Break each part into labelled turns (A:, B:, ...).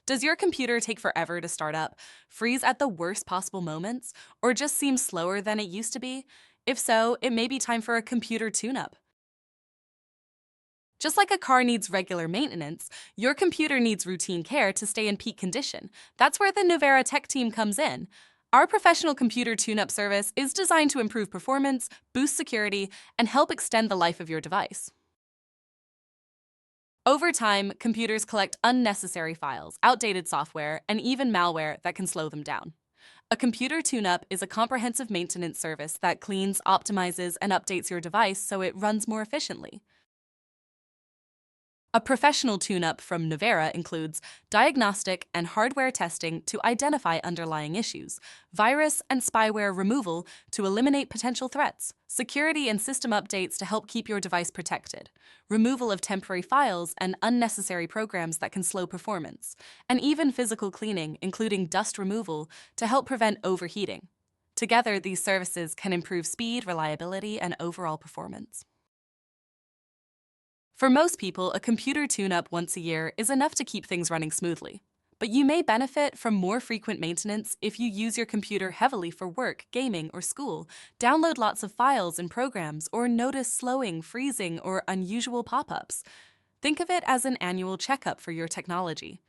A: Does your computer take forever to start up, freeze at the worst possible moments, or just seem slower than it used to be? If so, it may be time for a computer tune-up. Just like a car needs regular maintenance, your computer needs routine care to stay in peak condition. That's where the Nuvera Tech Team comes in. Our professional computer tune-up service is designed to improve performance, boost security, and help extend the life of your device. Over time, computers collect unnecessary files, outdated software, and even malware that can slow them down. A computer tune-up is a comprehensive maintenance service that cleans, optimizes, and updates your device so it runs more efficiently. A professional tune-up from Nuvera includes diagnostic and hardware testing to identify underlying issues, virus and spyware removal to eliminate potential threats, security and system updates to help keep your device protected, removal of temporary files and unnecessary programs that can slow performance, and even physical cleaning, including dust removal, to help prevent overheating. Together, these services can improve speed, reliability, and overall performance. For most people, a computer tune-up once a year is enough to keep things running smoothly. But you may benefit from more frequent maintenance if you use your computer heavily for work, gaming, or school, download lots of files and programs, or notice slowing, freezing, or unusual pop-ups. Think of it as an annual checkup for your technology.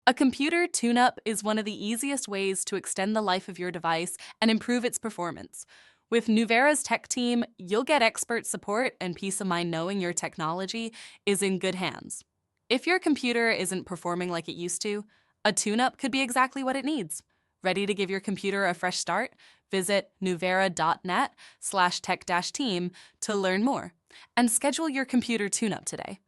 A: A computer tune-up is one of the easiest ways to extend the life of your device and improve its performance. With Nuvera's tech team, you'll get expert support and peace of mind knowing your technology is in good hands. If your computer isn't performing like it used to, a tune-up could be exactly what it needs. Ready to give your computer a fresh start? Visit nuvera.net/tech-team to learn more and schedule your computer tune-up today.